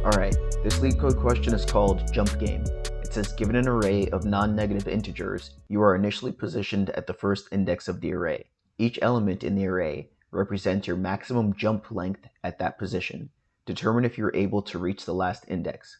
Alright, this LeetCode question is called Jump Game. It says given an array of non-negative integers, you are initially positioned at the first index of the array. Each element in the array represents your maximum jump length at that position. Determine if you're able to reach the last index.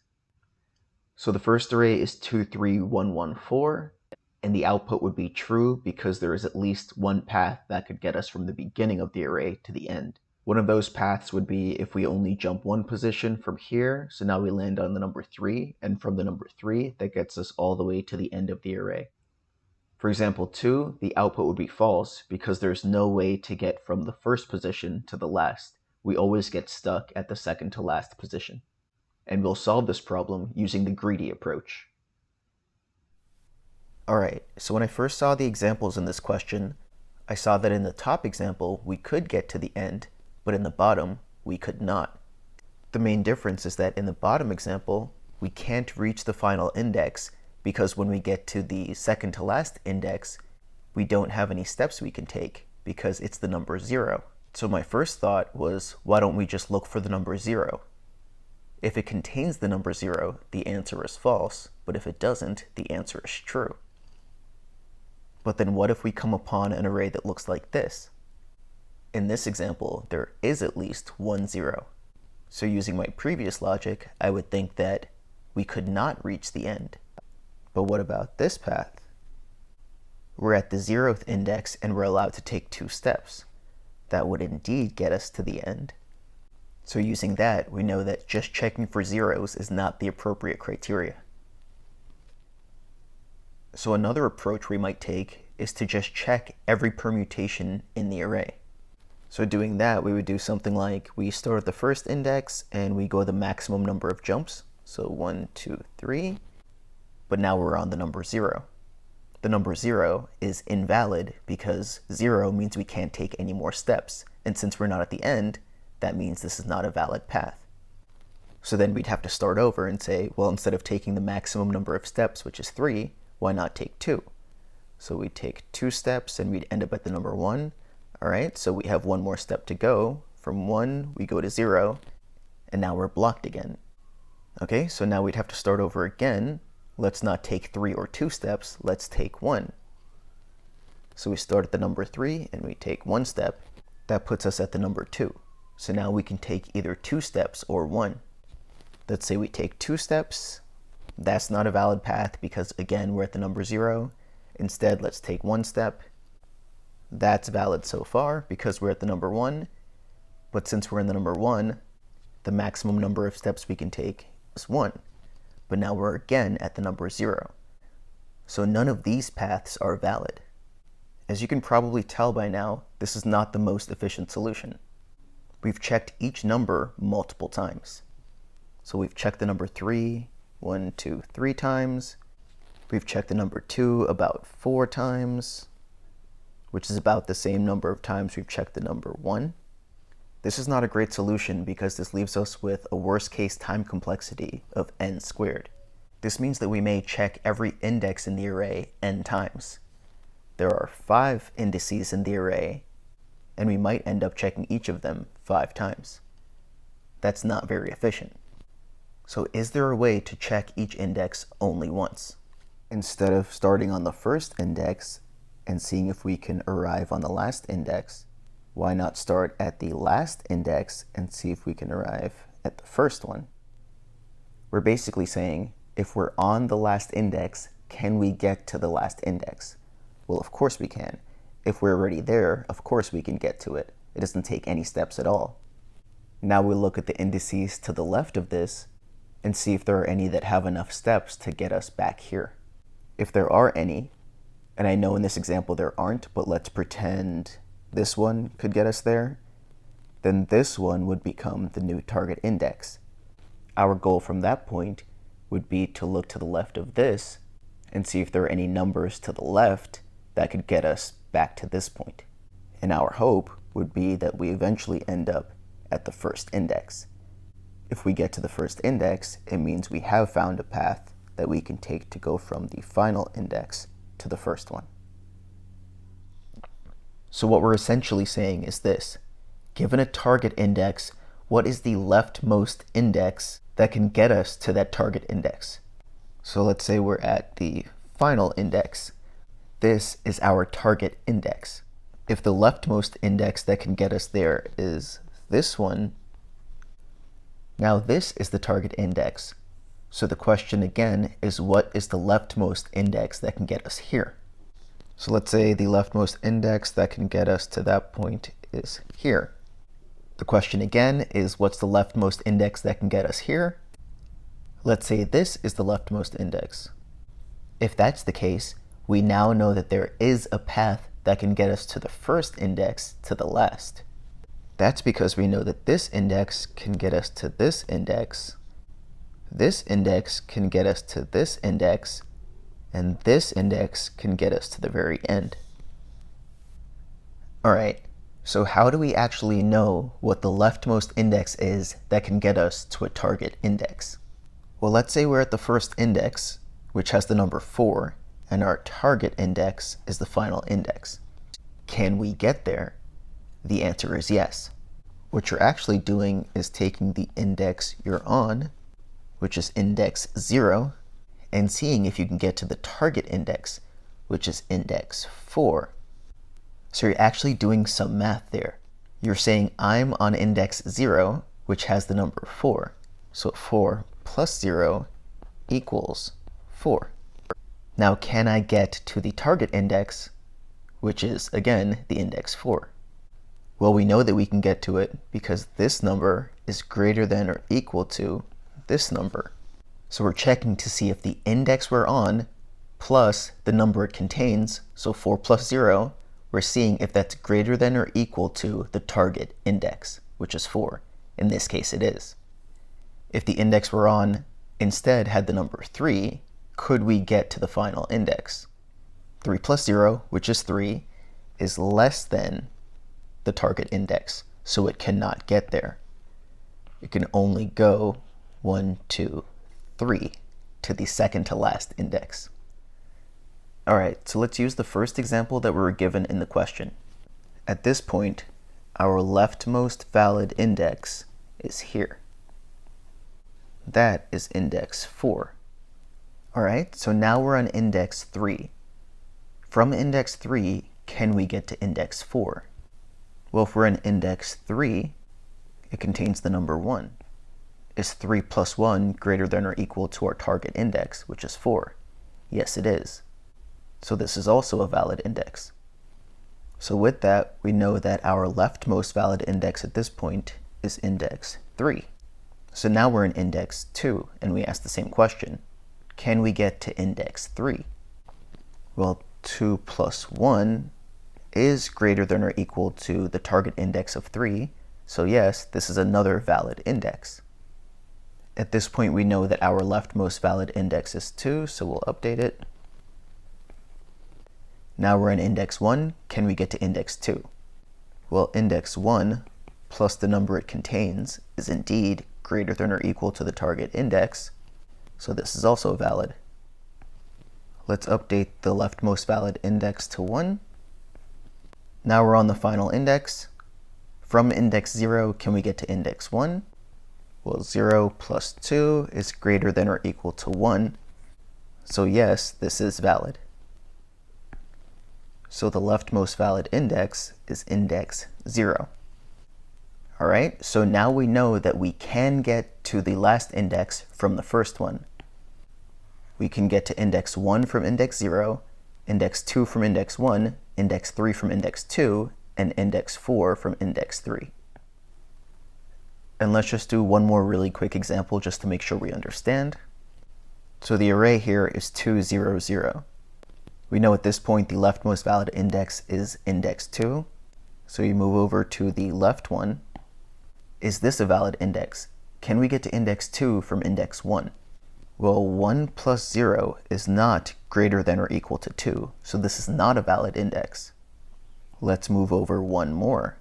So the first array is 2, 3, 1, 1, 4, and the output would be true because there is at least one path that could get us from the beginning of the array to the end. One of those paths would be if we only jump one position from here, so now we land on the number 3, and from the number 3, that gets us all the way to the end of the array. For example 2, the output would be false because there's no way to get from the first position to the last. We always get stuck at the second to last position. And we'll solve this problem using the greedy approach. Alright, so when I first saw the examples in this question, I saw that in the top example we could get to the end, but in the bottom we could not. The main difference is that in the bottom example, we can't reach the final index because when we get to the second to last index, we don't have any steps we can take because it's the number 0. So my first thought was, why don't we just look for the number 0? If it contains the number 0, the answer is false, but if it doesn't, the answer is true. But then what if we come upon an array that looks like this? In this example, there is at least one 0. So using my previous logic, I would think that we could not reach the end. But what about this path? We're at the 0th index and we're allowed to take 2 steps. That would indeed get us to the end. So using that, we know that just checking for zeros is not the appropriate criteria. So another approach we might take is to just check every permutation in the array. So doing that, we would do something like we start at the first index and we go the maximum number of jumps. So 1, 2, 3, but now we're on the number 0. The number 0 is invalid because 0 means we can't take any more steps. And since we're not at the end, that means this is not a valid path. So then we'd have to start over and say, well, instead of taking the maximum number of steps, which is 3, why not take 2? So we'd take 2 steps and we'd end up at the number 1. All right, so we have one more step to go. From 1, we go to 0, and now we're blocked again. Okay, so now we'd have to start over again. Let's not take 3 or 2 steps, let's take 1. So we start at the number 3 and we take 1 step. That puts us at the number 2. So now we can take either 2 steps or 1. Let's say we take 2 steps. That's not a valid path because again, we're at the number 0. Instead, let's take 1 step. That's valid so far because we're at the number 1. But since we're in the number 1, the maximum number of steps we can take is 1. But now we're again at the number 0. So none of these paths are valid. As you can probably tell by now, this is not the most efficient solution. We've checked each number multiple times. So we've checked the number 3, 1, 2, 3 times. We've checked the number 2 about 4 times, which is about the same number of times we've checked the number 1. This is not a great solution because this leaves us with a worst case time complexity of n squared. This means that we may check every index in the array n times. There are 5 indices in the array, and we might end up checking each of them 5 times. That's not very efficient. So is there a way to check each index only once? Instead of starting on the first index and seeing if we can arrive on the last index, why not start at the last index and see if we can arrive at the first one? We're basically saying, if we're on the last index, can we get to the last index? Well, of course we can. If we're already there, of course we can get to it. It doesn't take any steps at all. Now we look at the indices to the left of this and see if there are any that have enough steps to get us back here. If there are any, and I know in this example there aren't, but let's pretend this one could get us there, then this one would become the new target index. Our goal from that point would be to look to the left of this and see if there are any numbers to the left that could get us back to this point. And our hope would be that we eventually end up at the first index. If we get to the first index, it means we have found a path that we can take to go from the final index to the first one. So what we're essentially saying is this: given a target index, what is the leftmost index that can get us to that target index. So let's say we're at the final index. This is our target index. If the leftmost index that can get us there is this one, now this is the target index. So the question again is, what is the leftmost index that can get us here? So let's say the leftmost index that can get us to that point is here. The question again is, what's the leftmost index that can get us here? Let's say this is the leftmost index. If that's the case, we now know that there is a path that can get us to the first index to the last. That's because we know that this index can get us to this index can get us to this index, and this index can get us to the very end. Alright, so how do we actually know what the leftmost index is that can get us to a target index? Well, let's say we're at the first index, which has the number 4, and our target index is the final index. Can we get there? The answer is yes. What you're actually doing is taking the index you're on, which is index 0, and seeing if you can get to the target index, which is index 4. So you're actually doing some math there. You're saying I'm on index 0, which has the number 4. So 4 plus 0 equals 4. Now can I get to the target index, which is, again, the index 4? Well, we know that we can get to it because this number is greater than or equal to this number. So we're checking to see if the index we're on plus the number it contains, so 4 plus 0, we're seeing if that's greater than or equal to the target index, which is 4. In this case, it is. If the index we're on instead had the number 3, could we get to the final index? 3 plus 0, which is 3, is less than the target index, so it cannot get there. It can only go 1, 2, 3 to the second to last index. Alright, so let's use the first example that we were given in the question. At this point, our leftmost valid index is here. That is index 4. Alright, so now we're on index 3. From index 3, can we get to index 4? Well, if we're in index 3, it contains the number 1. Is 3 plus 1 greater than or equal to our target index, which is 4? Yes, it is. So this is also a valid index. So with that, we know that our leftmost valid index at this point is index 3. So now we're in index 2, and we ask the same question. Can we get to index 3? Well, 2 plus 1 is greater than or equal to the target index of 3, so yes, this is another valid index. At this point, we know that our leftmost valid index is 2, so we'll update it. Now we're in index 1. Can we get to index 2? Well, index 1 plus the number it contains is indeed greater than or equal to the target index, so this is also valid. Let's update the leftmost valid index to 1. Now we're on the final index. From index 0, can we get to index 1? Well, 0 plus 2 is greater than or equal to 1, so yes, this is valid. So the leftmost valid index is index 0. Alright, so now we know that we can get to the last index from the first one. We can get to index 1 from index 0, index 2 from index 1, index 3 from index 2, and index 4 from index 3. And let's just do one more really quick example just to make sure we understand. So the array here is 2, 0, 0. We know at this point the leftmost valid index is index 2. So you move over to the left one. Is this a valid index? Can we get to index 2 from index 1? Well, 1 plus 0 is not greater than or equal to 2, so this is not a valid index. Let's move over one more.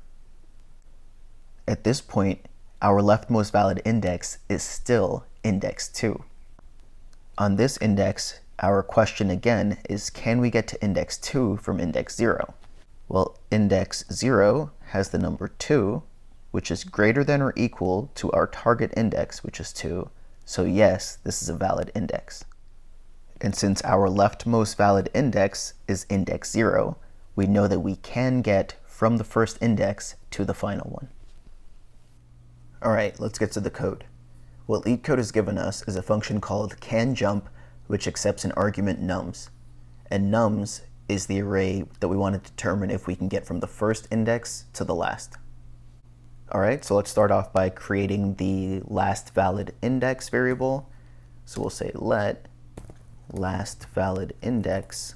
At this point, our leftmost valid index is still index 2. On this index, our question again is, can we get to index 2 from index 0? Well, index 0 has the number 2, which is greater than or equal to our target index, which is 2, So yes, this is a valid index. And since our leftmost valid index is index 0, we know that we can get from the first index to the final one. All right, let's get to the code. What LeetCode has given us is a function called canJump, which accepts an argument nums. And nums is the array that we want to determine if we can get from the first index to the last. All right, so let's start off by creating the last valid index variable. So we'll say let last valid index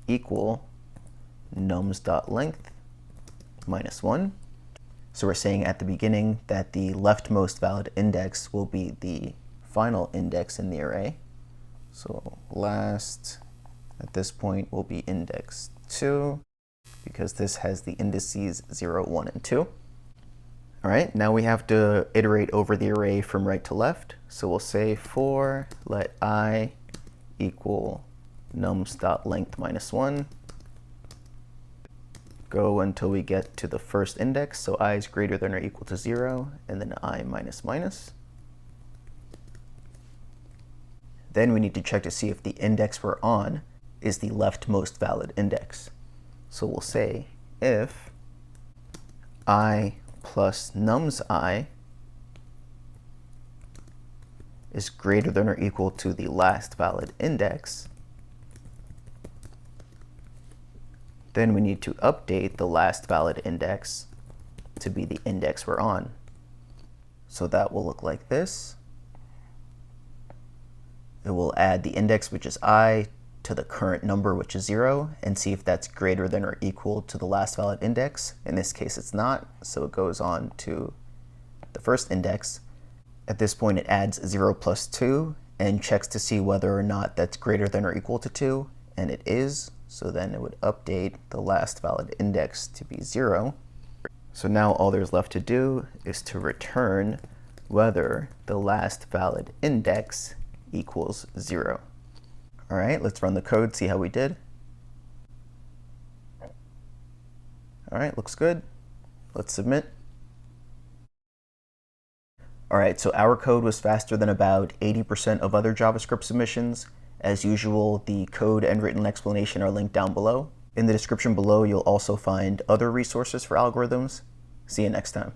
equal nums.length minus 1. So we're saying at the beginning that the leftmost valid index will be the final index in the array. So last at this point will be index 2 because this has the indices 0, 1, and 2. All right, now we have to iterate over the array from right to left. So we'll say for let I equal nums.length minus 1. Go until we get to the first index, so I is greater than or equal to 0, and then I minus minus. Then we need to check to see if the index we're on is the leftmost valid index. So we'll say if I plus nums I is greater than or equal to the last valid index, then we need to update the last valid index to be the index we're on. So that will look like this. It will add the index, which is I, to the current number, which is 0, and see if that's greater than or equal to the last valid index. In this case, it's not, so it goes on to the first index. At this point, it adds 0 plus 2 and checks to see whether or not that's greater than or equal to 2, and it is. So then it would update the last valid index to be 0. So now all there's left to do is to return whether the last valid index equals 0. All right, let's run the code, see how we did. All right, looks good. Let's submit. All right, so our code was faster than about 80% of other JavaScript submissions. As usual, the code and written explanation are linked down below. In the description below, you'll also find other resources for algorithms. See you next time.